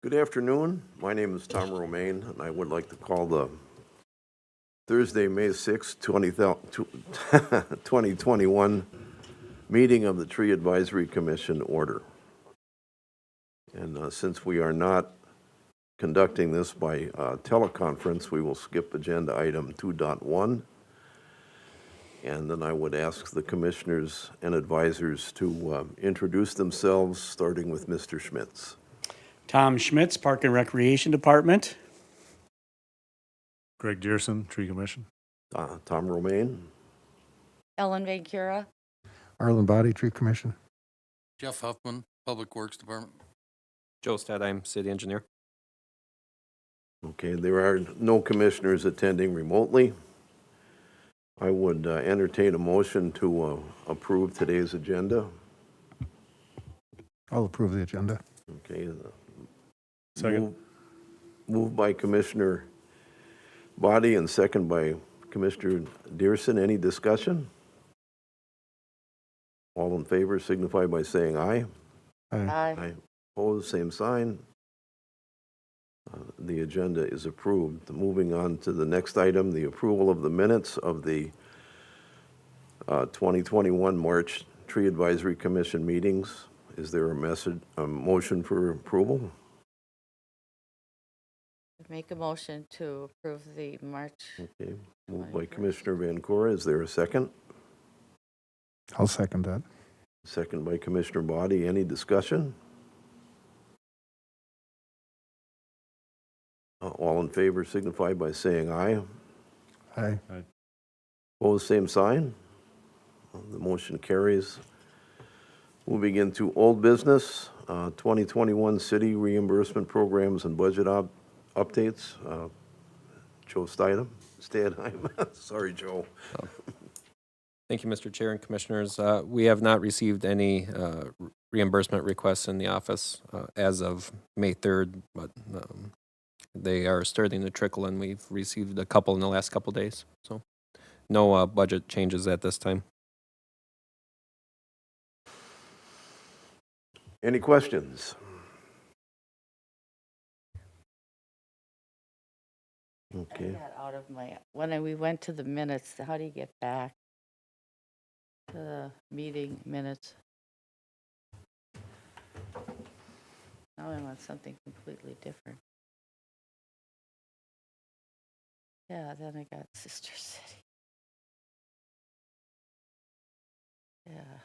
Good afternoon. My name is Tom Romaine, and I would like to call the Thursday, May 6, 2021 meeting of the Tree Advisory Commission order. And since we are not conducting this by teleconference, we will skip agenda item 2.1. And then I would ask the commissioners and advisors to introduce themselves, starting with Mr. Schmitz. Tom Schmitz, Park and Recreation Department. Greg Dearson, Tree Commission. Tom Romaine. Ellen Van Cura. Arlen Body, Tree Commission. Jeff Huffman, Public Works Department. Joe Stadheim, City Engineer. Okay, there are no commissioners attending remotely. I would entertain a motion to approve today's agenda. I'll approve the agenda. Okay. Second. Moved by Commissioner Body and second by Commissioner Dearson. Any discussion? All in favor signify by saying aye. Aye. Opposed, same sign. The agenda is approved. Moving on to the next item, the approval of the minutes of the 2021 March Tree Advisory Commission meetings. Is there a motion for approval? Make a motion to approve the March. Okay, moved by Commissioner Van Cora. Is there a second? I'll second that. Second by Commissioner Body. Any discussion? All in favor signify by saying aye. Aye. Opposed, same sign. The motion carries. Moving into old business, 2021 city reimbursement programs and budget updates. Joe Stadheim. Sorry, Joe. Thank you, Mr. Chair and Commissioners. We have not received any reimbursement requests in the office as of May 3rd, but they are starting to trickle, and we've received a couple in the last couple days. So no budget changes at this time. Any questions? Okay. I got out of when we went to the minutes, how do you get back to the meeting minutes? Now I want something completely different. Yeah, then I got Sister City. Yeah.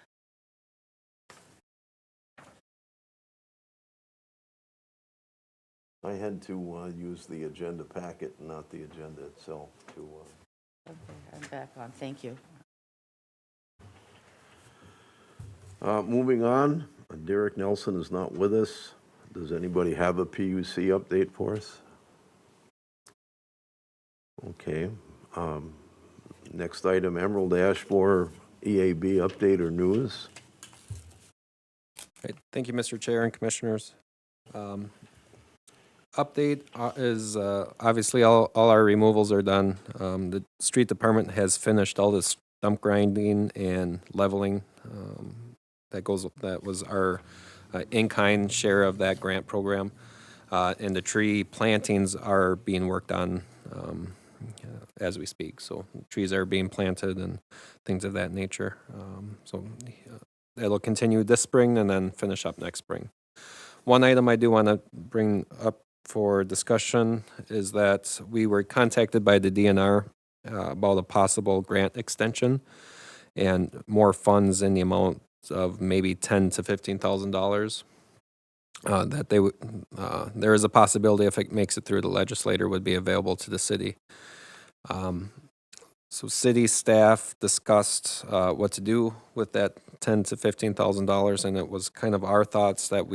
I had to use the agenda packet, not the agenda itself, to. Okay, I'm back on. Thank you. Moving on, Derek Nelson is not with us. Does anybody have a PUC update for us? Okay. Next item, Emerald Ash Borer EAB update or news. Great. Thank you, Mr. Chair and Commissioners. Update is obviously all our removals are done. The street department has finished all this stump grinding and leveling. That was our in-kind share of that grant program. And the tree plantings are being worked on as we speak. So trees are being planted and things of that nature. So it'll continue this spring and then finish up next spring. One item I do want to bring up for discussion is that we were contacted by the DNR about a possible grant extension and more funds in the amount of maybe $10,000 to $15,000. That they would, there is a possibility if it makes it through the legislature would be available to the city. So city staff discussed what to do with that $10,000 to $15,000, and it was kind of our thoughts that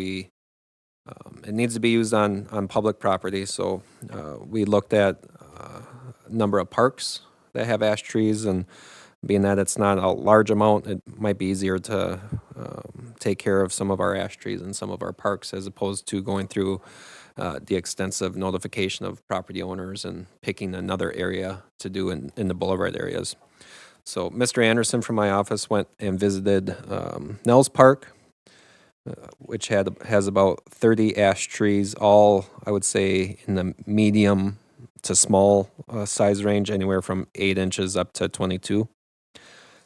it needs to be used on public property. So we looked at a number of parks that have ash trees, and being that it's not a large amount, it might be easier to take care of some of our ash trees in some of our parks as opposed to going through the extensive notification of property owners and picking another area to do in the boulevard areas. So Mr. Anderson from my office went and visited Nels Park, which has about 30 ash trees, all I would say in the medium to small size range, anywhere from 8 inches up to 22.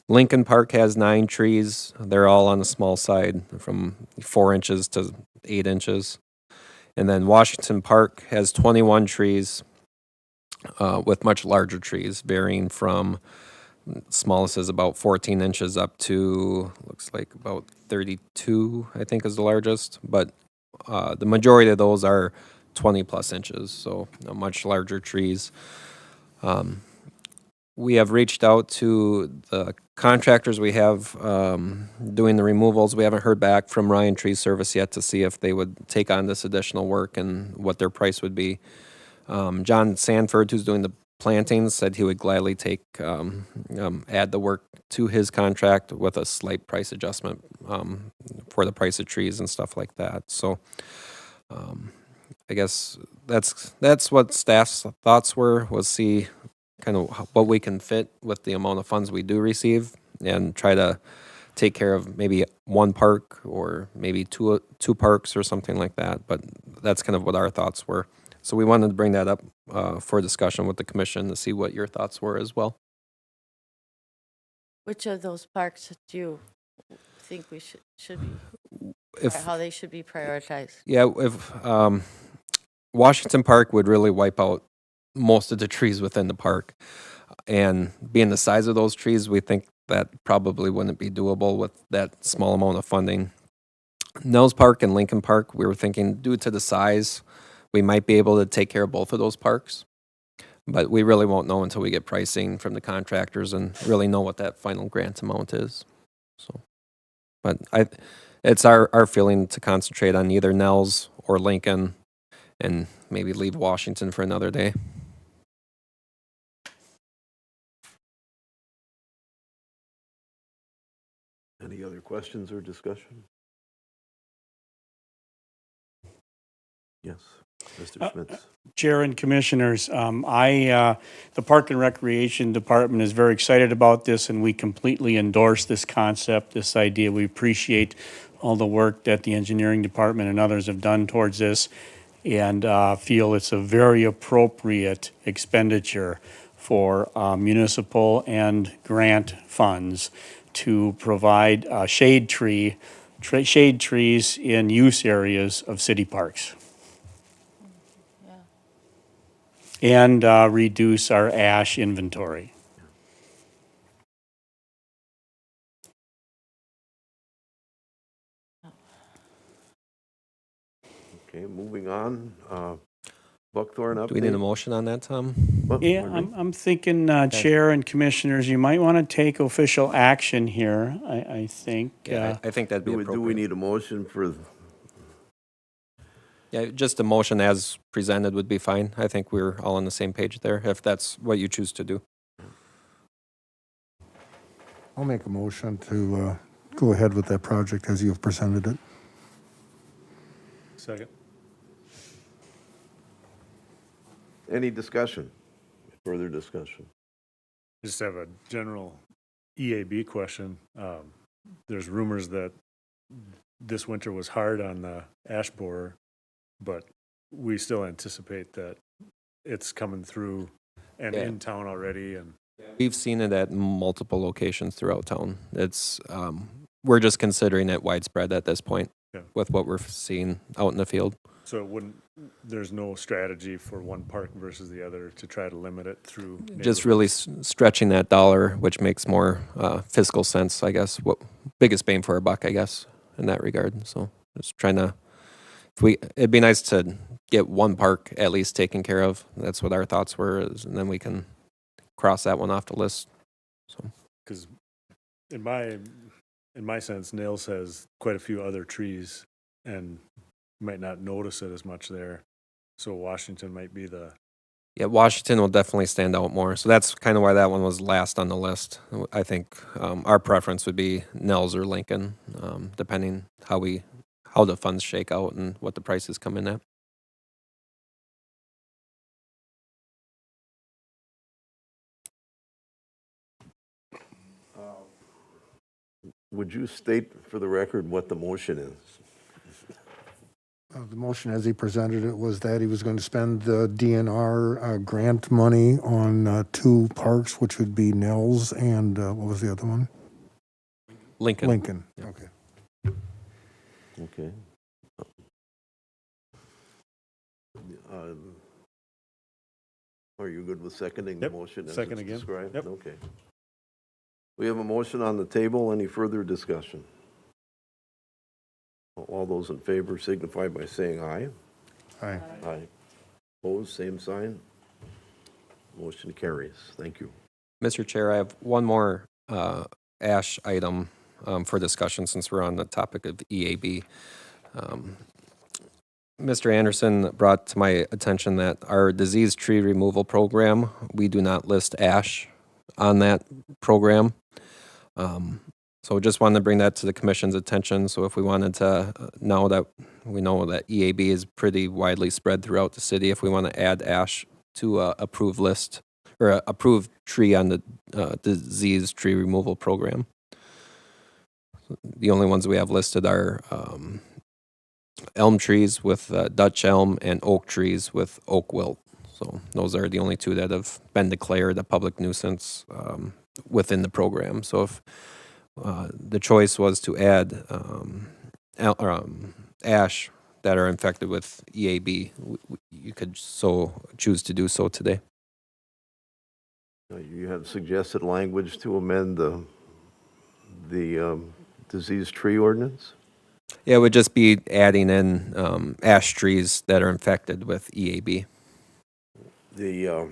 Lincoln Park has 9 trees. They're all on the small side, from 4 inches to 8 inches. And then Washington Park has 21 trees, with much larger trees, varying from smallest is about 14 inches up to looks like about 32, I think, is the largest. But the majority of those are 20 plus inches, so much larger trees. We have reached out to the contractors we have doing the removals. We haven't heard back from Ryan Tree Service yet to see if they would take on this additional work and what their price would be. John Sanford, who's doing the plantings, said he would gladly add the work to his contract with a slight price adjustment for the price of trees and stuff like that. So I guess that's what staff's thoughts were, was see kind of what we can fit with the amount of funds we do receive and try to take care of maybe one park or maybe two parks or something like that. But that's kind of what our thoughts were. So we wanted to bring that up for discussion with the commission to see what your thoughts were as well. Which of those parks do you think we should be, If how they should be prioritized? Yeah, if Washington Park would really wipe out most of the trees within the park, and being the size of those trees, we think that probably wouldn't be doable with that small amount of funding. Nels Park and Lincoln Park, we were thinking, due to the size, we might be able to take care of both of those parks, but we really won't know until we get pricing from the contractors and really know what that final grant amount is. So, but it's our feeling to concentrate on either Nels or Lincoln, and maybe leave Washington for another day. Any other questions or discussion? Yes, Mr. Schmitz. Chair and Commissioners, the Park and Recreation Department is very excited about this, and we completely endorse this concept, this idea. We appreciate all the work that the Engineering Department and others have done towards this, and feel it's a very appropriate expenditure for municipal and grant funds to provide shade trees in use areas of city parks. And reduce our ash inventory. Okay, moving on. Buckthorn update. Do we need a motion on that, Tom? What? Yeah, Pardon me? I'm thinking, Chair and Commissioners, you might want to take official action here, I think. Yeah, I think that'd be Do appropriate. we need a motion for, Yeah, just a motion as presented would be fine. I think we're all on the same page there, if that's what you choose to do. I'll make a motion to go ahead with that project as you've presented it. Second. any discussion? Further discussion? Just have a general EAB question. There's rumors that this winter was hard on the ash borer, but we still anticipate that it's coming through and Yeah. in town already. And We've seen it at multiple locations throughout town. It's, we're just considering it widespread at this point Yeah. with what we're seeing out in the field. so it wouldn't, there's no strategy for one park versus the other to try to limit it through. Just really stretching that dollar, which makes more fiscal sense, I guess. What biggest bang for our buck, I guess, in that regard. So just trying to, it'd be nice to get one park at least taken care of. That's what our thoughts were, and then we can cross that one off the list. So Because in my sense, Nails has quite a few other trees and you might not notice it as much there. So Washington might be the, yeah, Washington will definitely stand out more. So that's kind of why that one was last on the list. I think our preference would be Nels or Lincoln, depending how the funds shake out and what the prices come in at. Would you state for the record what the motion is? The motion as he presented it was that he was going to spend the DNR grant money on 2 parks, which would be Nels and what was the other one? Lincoln. Lincoln. Okay. Okay. Um, Are you good with seconding the Yep, motion as second it's again. described? Yep. Okay. We have a motion on the table. Any further discussion? All those in favor signify by saying aye. Aye. Aye. Opposed, same sign. Motion carries. Thank you. Mr. Chair, I have one more ash item for discussion since we're on the topic of EAB. Mr. Anderson brought to my attention that our disease tree removal program, we do not list ash on that program. So just wanted to bring that to the commission's attention. So if we wanted to, now that we know that EAB is pretty widely spread throughout the city, if we want to add ash to a approved list or a approved tree on the disease tree removal program. The only ones we have listed are elm trees with Dutch elm and oak trees with oak wilt. So those are the only 2 that have been declared a public nuisance within the program. So if the choice was to add ash that are infected with EAB, you could so choose to do so today. You have suggested language to amend the disease tree ordinance? Yeah, it would just be adding in ash trees that are infected with EAB. The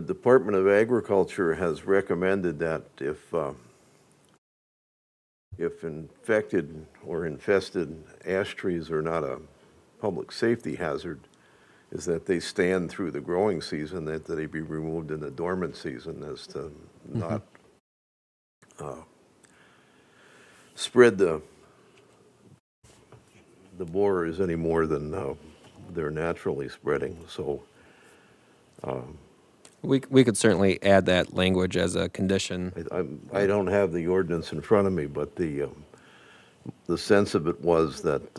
Department of Agriculture has recommended that if infected or infested ash trees are not a public safety hazard, is that they stand through the growing season, that they be removed in the dormant season as to not spread the borers any more than they're naturally spreading. So We could certainly add that language as a condition. I don't have the ordinance in front of me, but the sense of it was that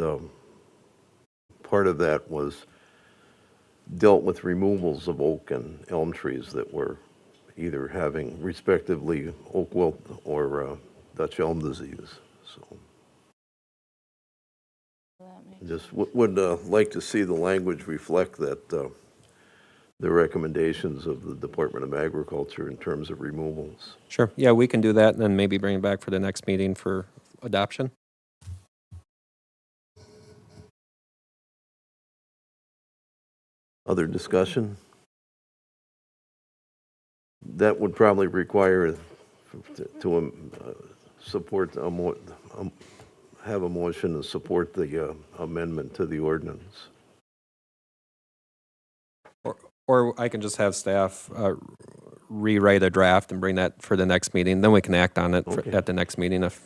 part of that was dealt with removals of oak and elm trees that were either having respectively oak wilt or Dutch elm disease. So just would like to see the language reflect that the recommendations of the Department of Agriculture in terms of removals. Sure. Yeah, we can do that and then maybe bring it back for the next meeting for adoption. Other discussion? That would probably require to support have a motion to support the amendment to the ordinance. Or I can just have staff rewrite a draft and bring that for the next meeting. Then we can act on it Okay. at the next meeting if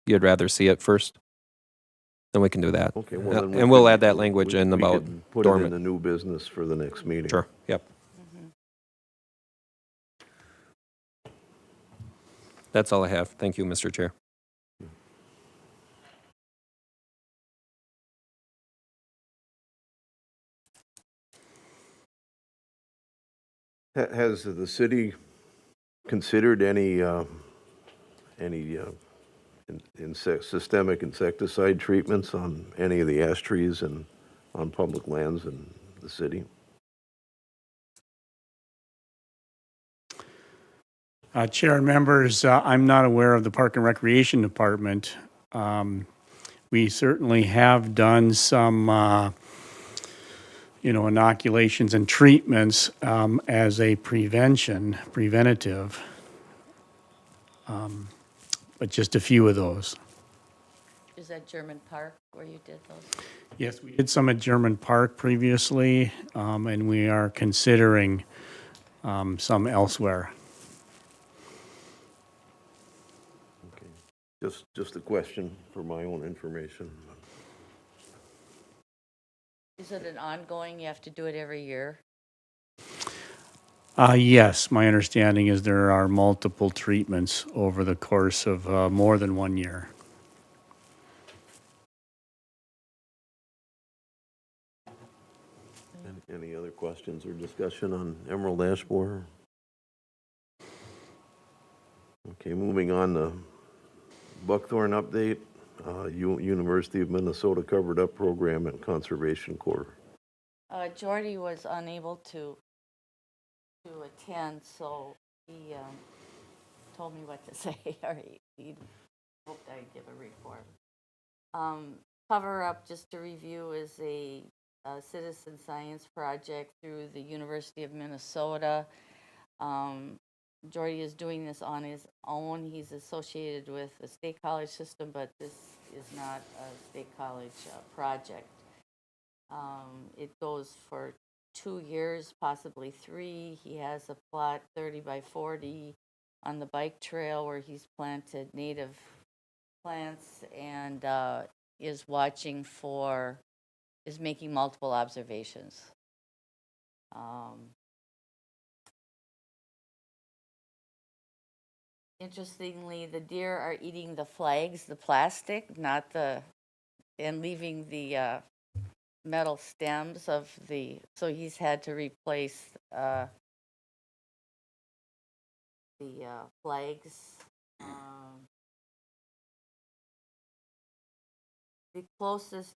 you'd rather see it first. Then we can do that. Okay, well, then And we'll add that language in we about could put it in dormant. the new business for the next meeting. Sure, yep. That's all I have. Thank you, Mr. Chair. Has the city considered any systemic insecticide treatments on any of the ash trees and on public lands in the city? Chair and members, I'm not aware of the Park and Recreation Department. We certainly have done some, inoculations and treatments as a preventative, but just a few of those. Is that German Park where you did those? Yes, we did some at German Park previously, and we are considering some elsewhere. Okay. Just a question for my own information. Is it an ongoing, you have to do it every year? Yes, my understanding is there are multiple treatments over the course of more than 1 year. questions or discussion on Emerald Ash Borer? Okay, moving on to Buckthorn update, University of Minnesota Covered Up Program and Conservation Corps. Jordy was unable to attend, so he told me what to say, or he hoped I'd give a report. Cover Up, just to review, is a citizen science project through the University of Minnesota. Jordy is doing this on his own. He's associated with the state college system, but this is not a state college project. It goes for 2 years, possibly 3. He has a plot 30 by 40 on the bike trail where he's planted native plants and is making multiple observations. Interestingly, the deer are eating the flags, the plastic, and leaving the metal stems so he's had to replace the flags. The closest,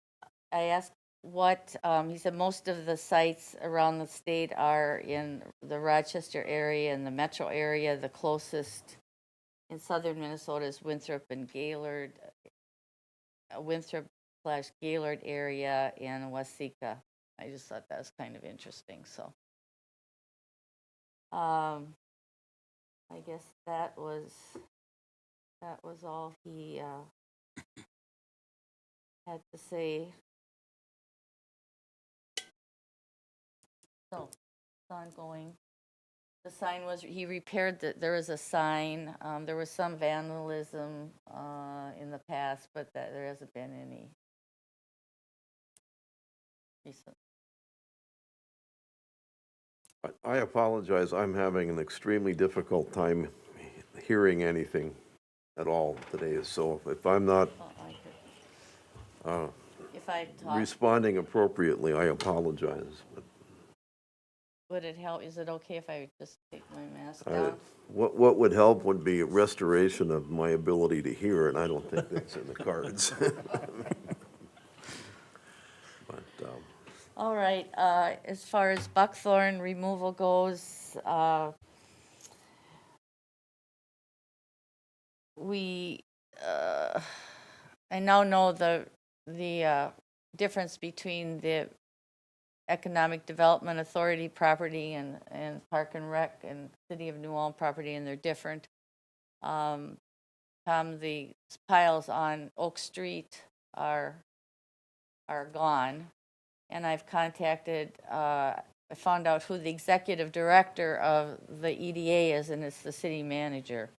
I asked he said most of the sites around the state are in the Rochester area and the metro area. The closest in southern Minnesota is Winthrop and Gaylord, Winthrop/Gaylord area in Waseca. I just thought that was kind of interesting. So, I guess that was all he had to say. So, it's ongoing. The sign he repaired there was a sign. There was some vandalism in the past, but there hasn't been any recent. I apologize, I'm having an extremely difficult time hearing anything at all today, so if I'm not If I talk, responding appropriately, I apologize. But would it help? Is it okay if I just take my mask down? what would help would be a restoration of my ability to hear, and I don't think that's in the cards. But, All right. As far as buckthorn removal goes, I now know the difference between the Economic Development Authority property and Park and Rec and City of New Ulm property, and they're different. The piles on Oak Street are gone, and I've contacted. I found out who the executive director of the EDA is, and it's the city manager.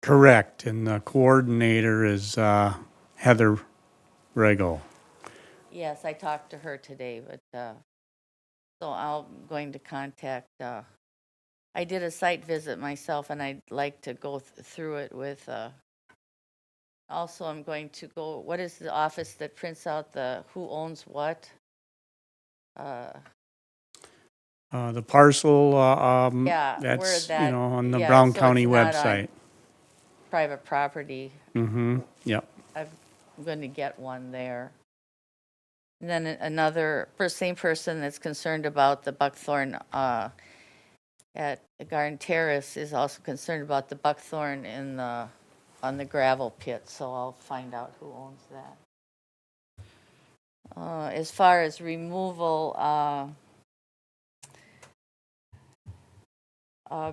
Correct, and the coordinator is Heather Regal. Yes, I talked to her today, but so I'm going to contact. I did a site visit myself, and I'd like to go through it with. Also, I'm going to go. What is the office that prints out the who owns what? The parcel, Yeah, where that's, that- on the yeah, Brown so County it's not on website. Private property. Mm-hmm, yep. I'm going to get one there. And then same person that's concerned about the buckthorn at Garden Terrace is also concerned about the buckthorn on the gravel pit, so I'll find out who owns that. As far as removal,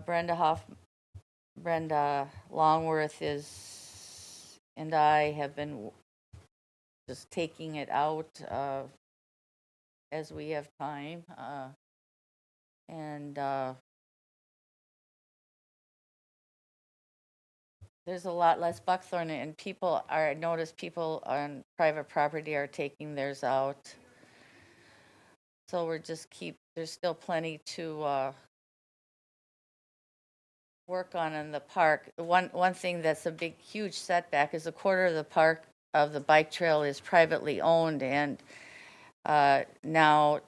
Brenda Longworth and I have been just taking it out as we have time, and there's a lot less buckthorn, and I notice people on private property are taking theirs out. So there's still plenty to work on in the park. One thing that's a huge setback is a quarter of the park of the bike trail is privately owned, and now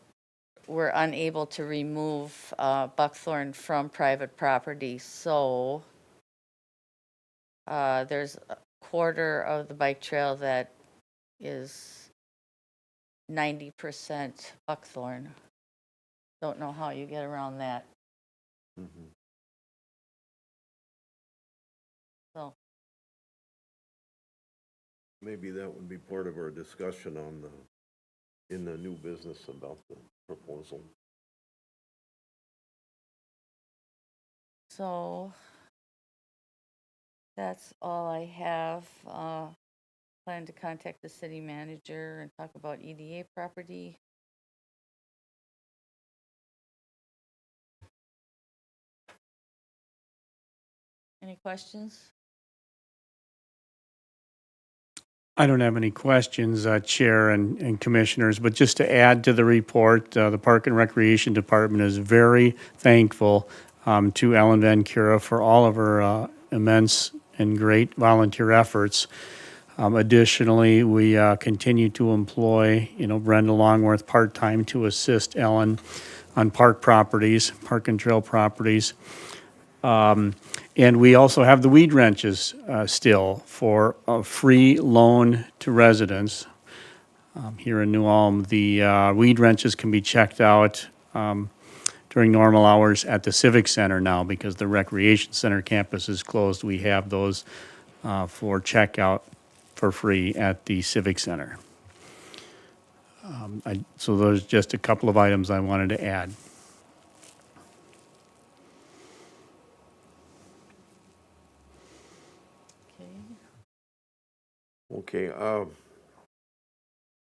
were unable to remove buckthorn from private property, so there's a quarter of the bike trail that is 90% buckthorn. Don't know how you get around that. Mhm. So, Maybe that would be part of our discussion on in the new business about the proposal. so that's all I have. Plan to contact the city manager and talk about EDA property. Any questions? I don't have any questions, Chair and Commissioners, but just to add to the report, the Park and Recreation Department is very thankful to Ellen Van Cura for all of her immense and great volunteer efforts. Additionally, we continue to employ, Brenda Longworth part-time to assist Ellen on park properties, park and trail properties. And we also have the weed wrenches still for a free loan to residents here in New Ulm. The weed wrenches can be checked out during normal hours at the Civic Center now because the Recreation Center campus is closed. We have those for checkout for free at the Civic Center. So those are just a couple of items I wanted to add. Okay. Okay,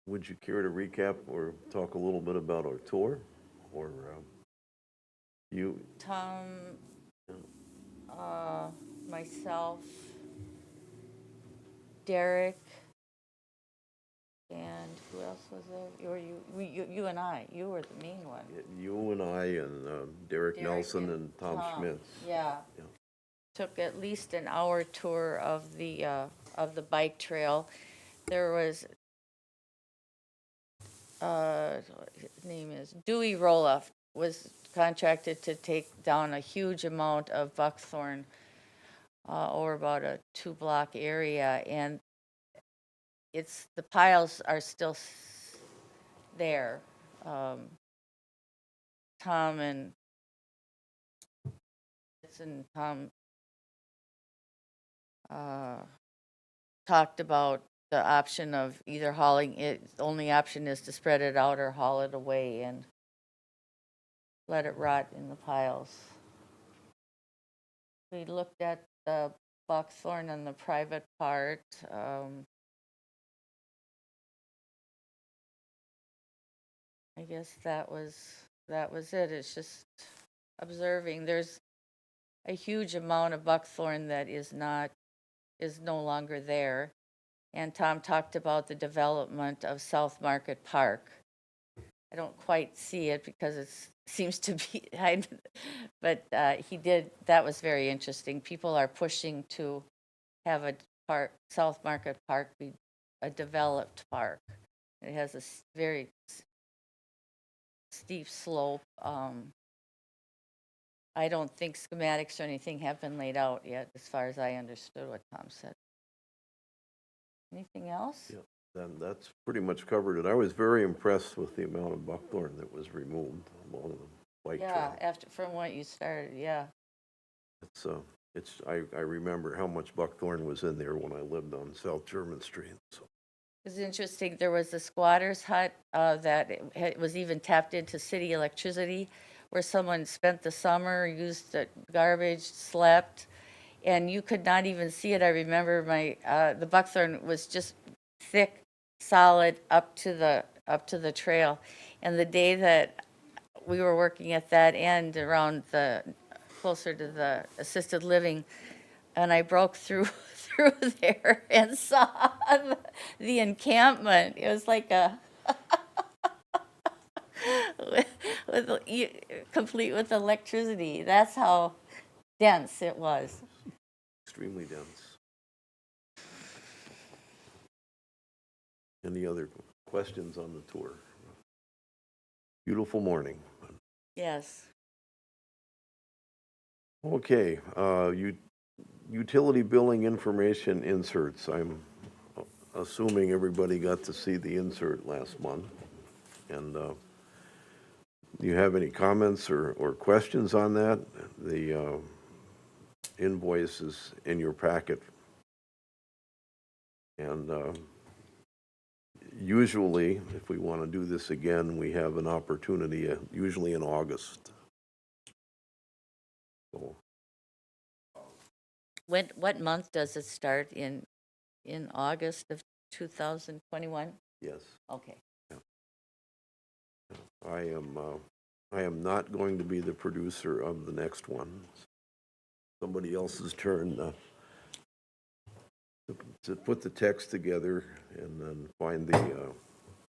would you care to recap or talk a little bit about our tour? Or you, Tom, myself, Derek, and who else was there? You and I. You were the main one. you and I and Derek Derek Nelson and Tom Schmitz. Yeah. Yeah. Took at least an hour tour of the bike trail. There was, his name is Dewey Roloff, was contracted to take down a huge amount of buckthorn over about a 2-block area, and the piles are still there. Tom and Tom talked about the option of either hauling it. The only option is to spread it out or haul it away and let it rot in the piles. We looked at the buckthorn on the private part. I guess that was it. It's just observing. There's a huge amount of buckthorn that is no longer there. And Tom talked about the development of South Market Park. I don't quite see it because it seems to be, but he did. That was very interesting. People are pushing to have South Market Park be a developed park. It has a very steep slope. I don't think schematics or anything have been laid out yet, as far as I understood what Tom said. Anything else? Yeah, then that's pretty much covered it. I was very impressed with the amount of buckthorn that was removed along the bike trail. Yeah, from what you started, yeah. I remember how much buckthorn was in there when I lived on South German Street. So. It's interesting. There was a squatter's hut that was even tapped into city electricity, where someone spent the summer, used the garbage, slept, and you could not even see it. I remember the buckthorn was just thick, solid up to the trail, and the day that we were working at that end around closer to the assisted living, and I broke through there and saw the encampment. It was like complete with electricity. That's how dense it was. Extremely dense. Any other questions on the tour? Beautiful morning. Yes. Okay, utility billing information inserts. I'm assuming everybody got to see the insert last month. And do you have any comments or questions on that? The invoice is in your packet. And usually, if we want to do this again, we have an opportunity, usually in August. So, What month does it start in August of 2021? yes, Okay. I am not going to be the producer of the next one. Somebody else's turn to put the text together and then find the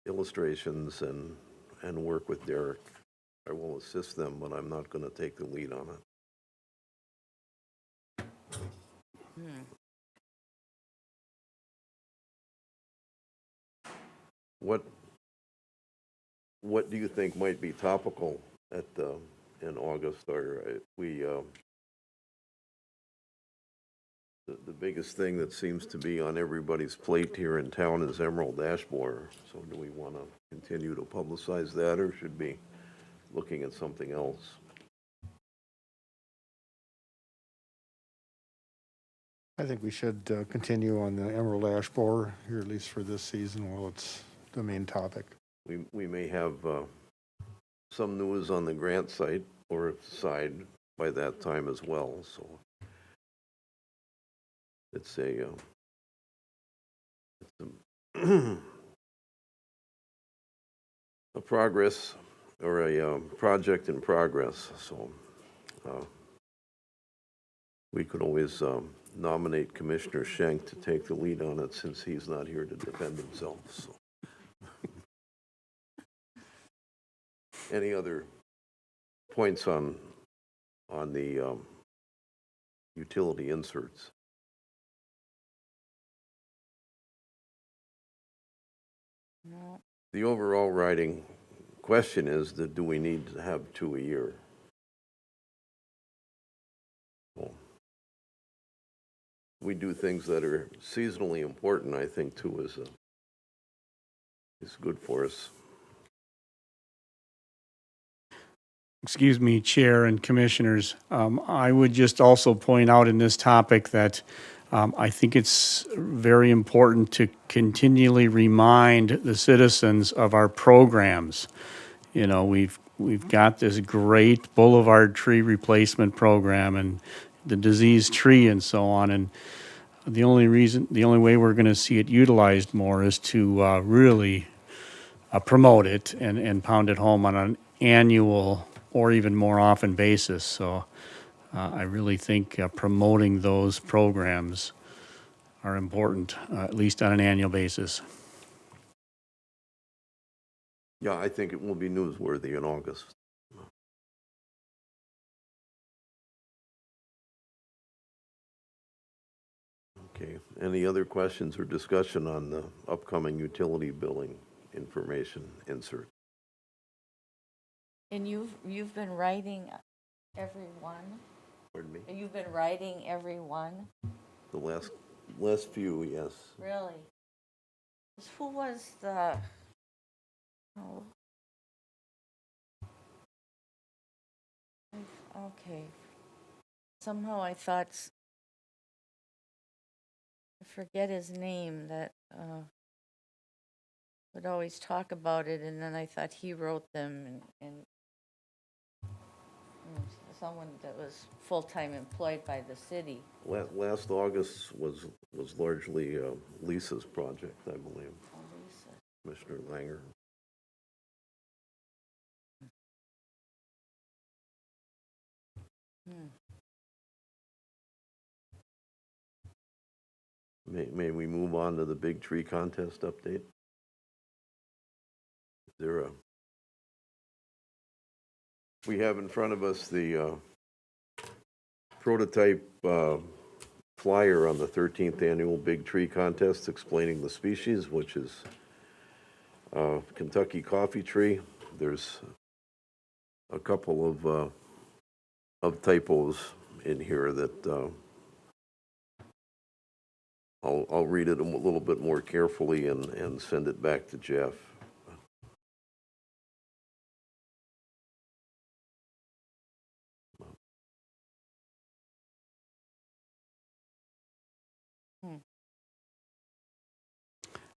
illustrations and work with Derek. I will assist them, but I'm not going to take the lead on it. What do you think might be topical in August? Or we the biggest thing that seems to be on everybody's plate here in town is Emerald Ash Borer. So do we want to continue to publicize that, or should be looking at something else? I think we should continue on the emerald ash borer here, at least for this season, while it's the main topic. We may have some news on the grant site or side by that time as well. So it's a a progress or a project in progress. So we could always nominate Commissioner Schenk to take the lead on it since he's not here to defend himself. So. Any other points on the utility inserts? No. The overall writing question is that do we need to have 2 a year? Well, we do things that are seasonally important. I think 2 is good for us. Excuse me, Chair and Commissioners. I would just also point out in this topic that I think it's very important to continually remind the citizens of our programs. You know, we've got this great boulevard tree replacement program and the diseased tree and so on. And the only way we're going to see it utilized more is to really promote it and pound it home on an annual or even more often basis. So I really think promoting those programs are important, at least on an annual basis. Yeah, I think it will be newsworthy in August. Okay, any other questions or discussion on the upcoming utility billing information insert? And you've been writing every one? Pardon me? You've been writing every one? The last few, yes. Really? Who was the... Oh. Okay. Somehow I thought... I forget his name that would always talk about it, and then I thought he wrote them, and someone that was full-time employed by the city. Last August was largely Lisa's project, I believe. Oh, Lisa. Commissioner Langer. May we move on to the big tree contest update? Is there we have in front of us the prototype flyer on the 13th annual Big Tree Contest explaining the species, which is Kentucky coffee tree. There's a couple of typos in here that I'll read it a little bit more carefully and send it back to Jeff.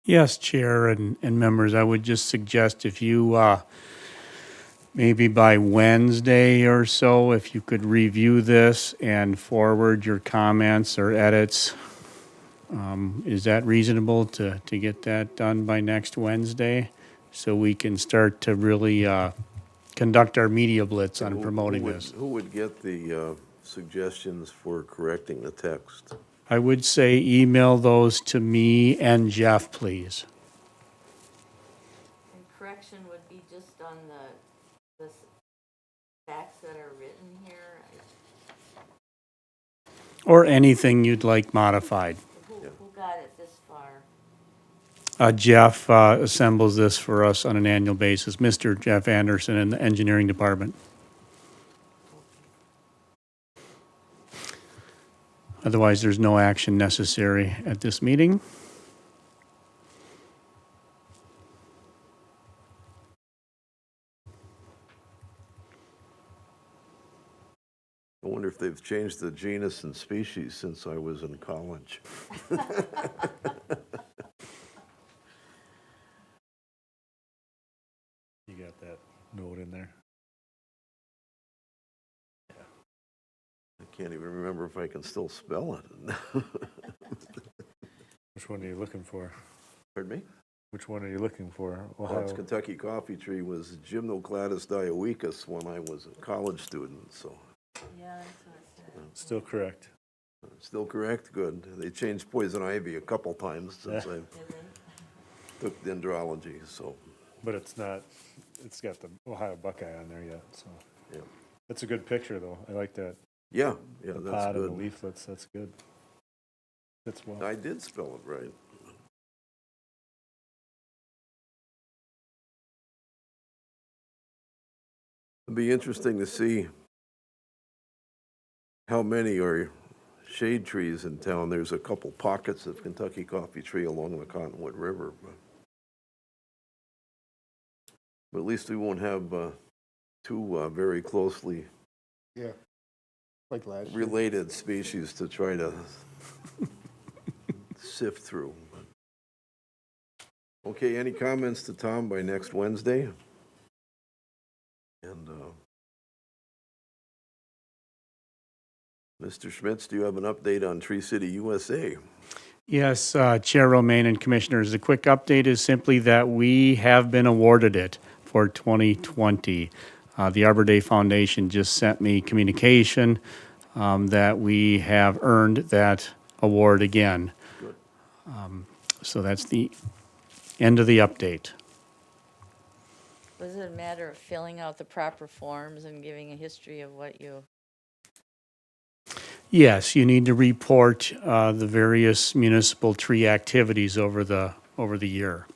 Yes, Chair and members, I would just suggest if you, maybe by Wednesday or so, if you could review this and forward your comments or edits. Is that reasonable to get that done by next Wednesday? So we can start to really conduct our media blitz on promoting this. Who would get the suggestions for correcting the text? I would say email those to me and Jeff, please. And correction would be just on the facts that are written here. Or anything you'd like modified. Who got it this far? Jeff assembles this for us on an annual basis, Mr. Jeff Anderson in the engineering department. Otherwise, there's no action necessary at this meeting. I wonder if they've changed the genus and species since I was in college. You got that note in there? I can't even remember if I can still spell it. Which one are you looking for? Pardon me? Which one are you looking for? Well, it's Kentucky coffee tree was Gymnocladus dioicus when I was a college student, so. Yeah, that's what it said. Still correct. Still correct? Good. They changed poison ivy a couple times since I Did they? took dendrology, so, But it's not, it's got the Ohio Buckeye on there yet, so. yeah. That's a good picture, though. I like that. Yeah, The that's pod and the good. leaflets, that's good. Fits well. I did spell it right. It'd be interesting to see how many are shade trees in town. There's a couple pockets of Kentucky coffee tree along the Cottonwood River. But at least we won't have two very closely Yeah. Like last year. related species to try to sift through. Okay, any comments to Tom by next Wednesday? And Mr. Schmitz, do you have an update on Tree City USA? Yes, Chair Romaine and Commissioners, the quick update is simply that we have been awarded it for 2020. The Arbor Day Foundation just sent me communication that we have earned that award again. Good. So that's the end of the update. Was it a matter of filling out the proper forms and giving a history of what you? Yes, you need to report the various municipal tree activities over the year.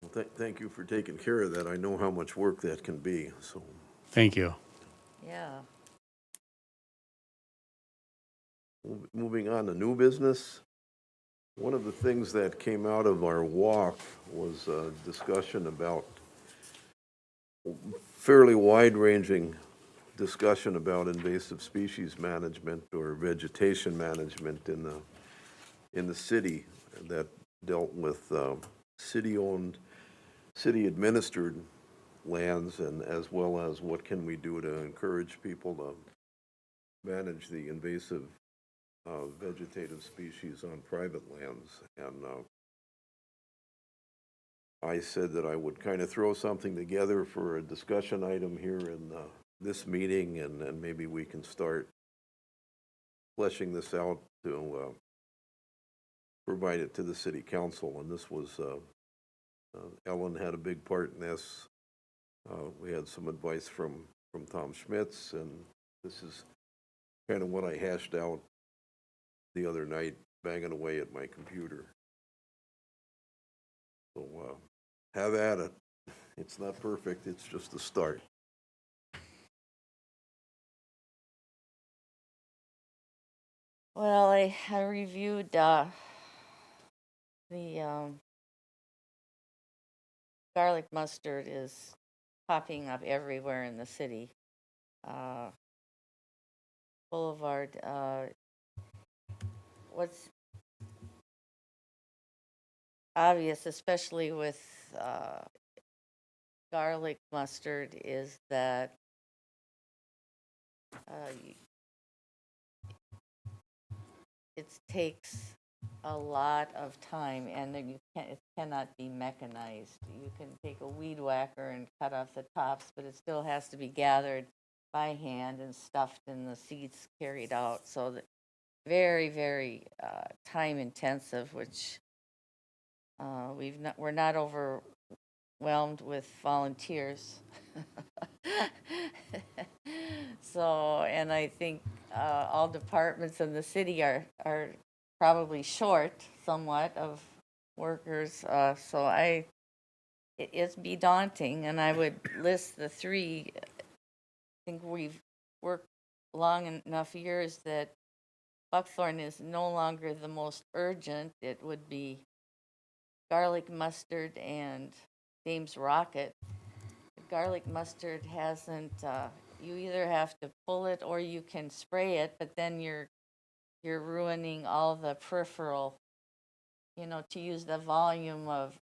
Well, thank you for taking care of that. I know how much work that can be, so. Thank you. Yeah. Moving on to new business. One of the things that came out of our walk was a discussion about, fairly wide-ranging discussion about invasive species management or vegetation management in the city that dealt with city-owned, city-administered lands, and as well as what can we do to encourage people to manage the invasive vegetative species on private lands. And I said that I would kind of throw something together for a discussion item here in this meeting, and maybe we can start fleshing this out to provide it to the city council. And this was, Ellen had a big part in this. We had some advice from Tom Schmitz, and this is kind of what I hashed out the other night, banging away at my computer. So, have at it. It's not perfect, it's just a start. Well, I reviewed the garlic mustard is popping up everywhere in the city. Boulevard, what's obvious, especially with garlic mustard, is that it takes a lot of time, and then it cannot be mechanized. You can take a weed whacker and cut off the tops, but it still has to be gathered by hand and stuffed and the seeds carried out. So that very, very time intensive, which we're not overwhelmed with volunteers. So, and I think all departments in the city are probably short somewhat of workers. So it's be daunting, and I would list the three. I think we've worked long enough years that Buckthorn is no longer the most urgent. It would be garlic mustard and Dame's Rocket. Garlic mustard hasn't, you either have to pull it or you can spray it, but then you're ruining all the peripheral, to use the volume of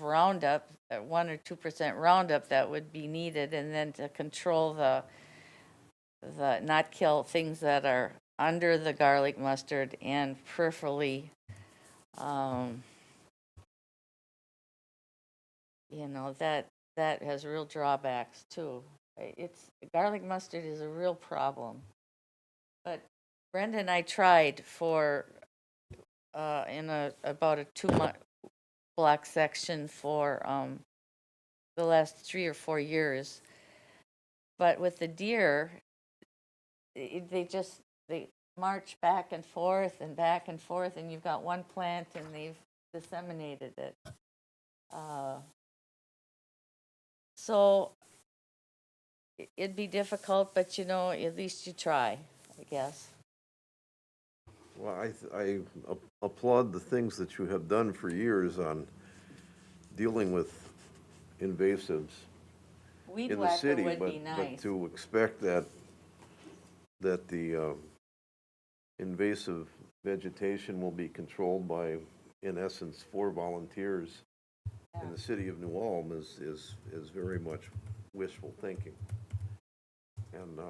Roundup, 1 or 2% Roundup that would be needed, and then to control the not kill things that are under the garlic mustard and peripherally, that has real drawbacks too. Garlic mustard is a real problem. But Brenda and I tried for in about a 2-month block section for the last 3 or 4 years. But with the deer, they march back and forth, and you've got one plant and they've disseminated it. So it'd be difficult, but at least you try, I guess. Well, I applaud the things that you have done for years on dealing with invasives Weed in the whacker city, would but be nice. to expect that the invasive vegetation will be controlled by, in essence, 4 volunteers in the city of New Ulm is very much wishful thinking. And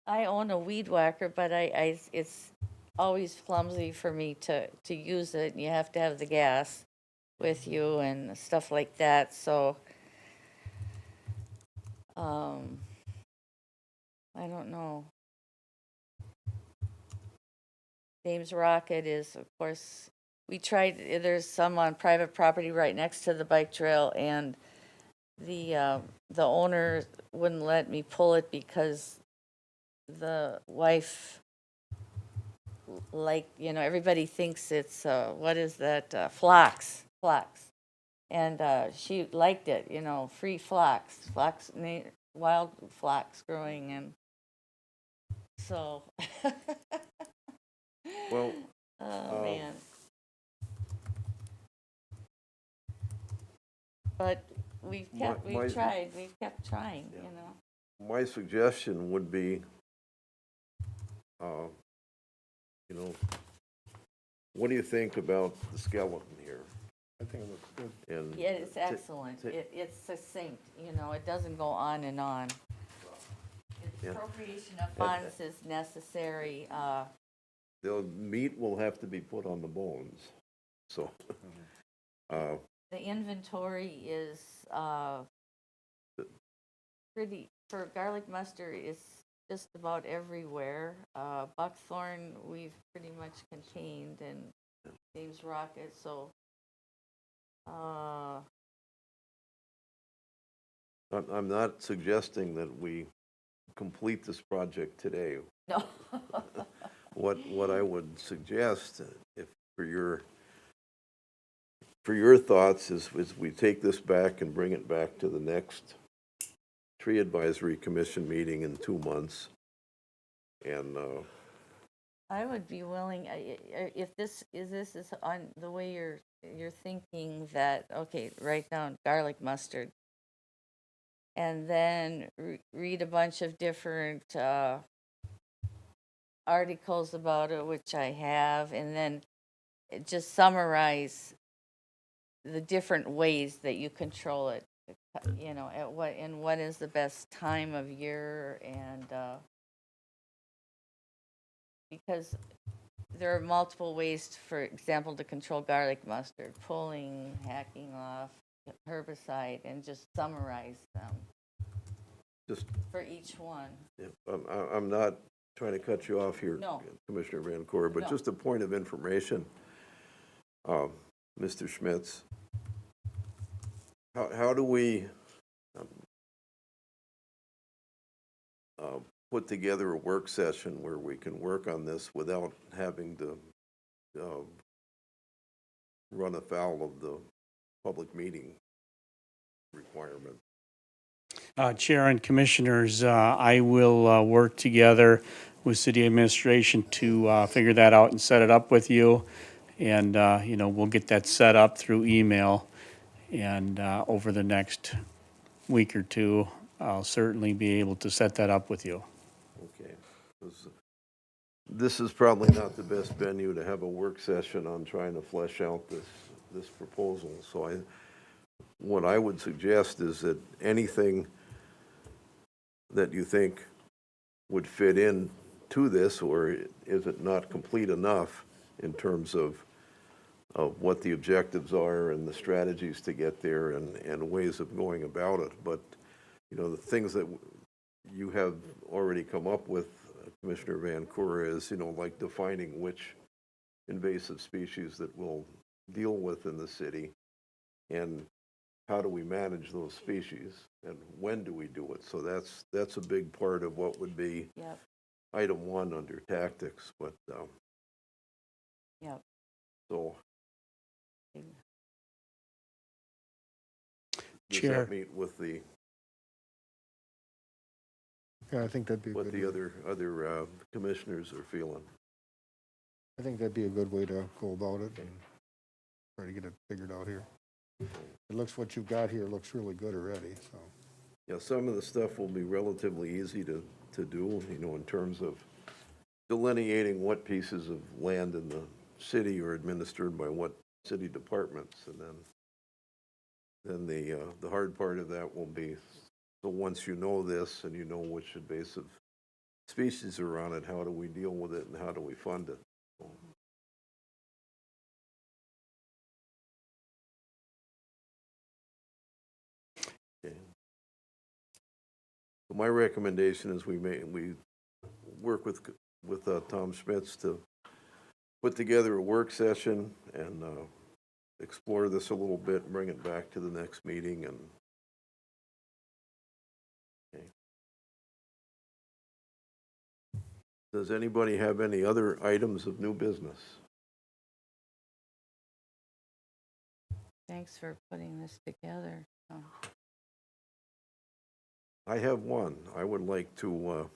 I own a weed whacker, but it's always clumsy for me to use it. You have to have the gas with you and stuff like that. So, I don't know. Dame's Rocket is, of course, we tried. There's some on private property right next to the bike trail, and the owner wouldn't let me pull it because the wife, everybody thinks it's what is that, phlox, and she liked it, free phlox, wild phlox growing, and so well, oh man. But we've kept trying. my suggestion would be, what do you think about the skeleton here? I think it looks good. And Yeah, it's excellent. It's succinct, it doesn't go on and on. Yeah. Appropriation of funds is necessary. the meat will have to be put on the bones. So, The inventory is pretty, for garlic mustard, is just about everywhere. Buckthorn, we've pretty much contained, and Dave's Rocket, so I'm not suggesting that we complete this project today. no. What I would suggest, if for your for your thoughts as we take this back and bring it back to the next Tree Advisory Commission meeting in 2 months. And, I would be willing, if this is on the way you're thinking that, okay, write down garlic mustard. And then read a bunch of different articles about it, which I have, and then just summarize the different ways that you control it. You know, what is the best time of year, and because there are multiple ways, for example, to control garlic mustard: pulling, hacking off, herbicide, and just summarize them just, for each one. yeah, I'm not trying to cut you off here, No. Commissioner Van Coor, but No. just a point of information. Mr. Schmitz, how do we put together a work session where we can work on this without having to run afoul of the public meeting requirement? Chair and Commissioners, I will work together with City Administration to figure that out and set it up with you. And, you know, we'll get that set up through email. And over the next week or two, I'll certainly be able to set that up with you. Okay. This is probably not the best venue to have a work session on trying to flesh out this proposal. So what I would suggest is that anything that you think would fit in to this, or is it not complete enough in terms of what the objectives are and the strategies to get there and ways of going about it. But, you know, the things that you have already come up with, Commissioner Van Coor, is, you know, like defining which invasive species that we'll deal with in the city, and how do we manage those species, and when do we do it? So that's a big part of what would be Yep. item 1 under tactics. But Yep. so does Chair. that meet with the Yeah, I think that'd be a what good, the other commissioners are feeling? I think that'd be a good way to go about it and try to get it figured out here. It looks, what you've got here looks really good already, so. Yeah, some of the stuff will be relatively easy to do, you know, in terms of delineating what pieces of land in the city are administered by what city departments, and then the hard part of that will be, so once you know this and you know which invasive species are on it, how do we deal with it and how do we fund it? Okay. So my recommendation is we work with Tom Schmitz to put together a work session and explore this a little bit and bring it back to the next meeting. And okay. Does anybody have any other items of new business? Thanks for putting this together. Oh. I have one. I would like to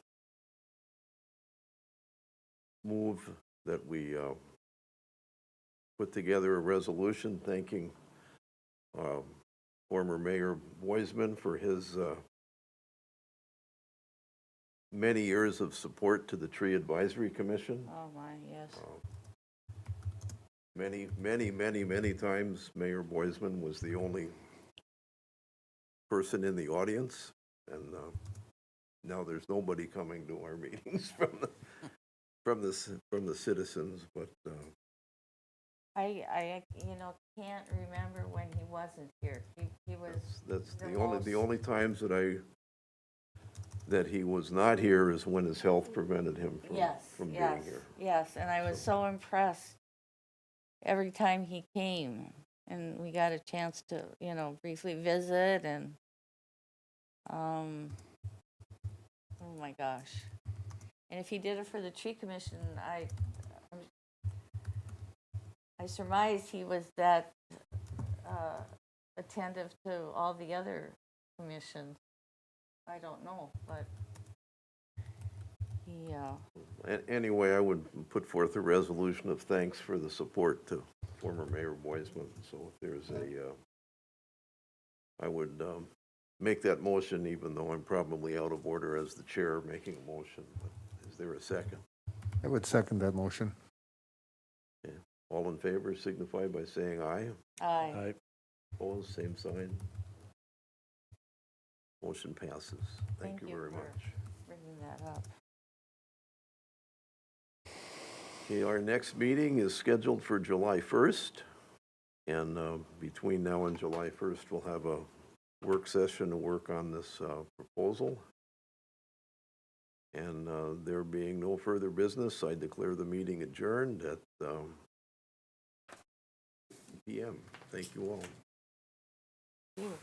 move that we put together a resolution thanking former Mayor Boisman for his many years of support to the Tree Advisory Commission. Oh my, yes. Many times Mayor Boisman was the only person in the audience, and now there's nobody coming to our meetings from the citizens. But I can't remember when he wasn't here. He was. that's the only times that he was not here is when his health prevented him from being here. Yes, and I was so impressed every time he came, and we got a chance to, briefly visit, and oh my gosh. And if he did it for the tree commission, I surmised he was that attentive to all the other commissions. I don't know, but he, Anyway, I would put forth a resolution of thanks for the support to former Mayor Boisman. So if there's I would make that motion, even though I'm probably out of order as the chair making a motion. But is there a second? I would second that motion. Okay. All in favor signify by saying aye. aye. Opposed, same sign. Motion passes. Thank you very for much. bringing that up. Okay, our next meeting is scheduled for July 1st. And between now and July 1st, we'll have a work session to work on this proposal. And there being no further business, I declare the meeting adjourned at p.m. Thank you all. Thank you.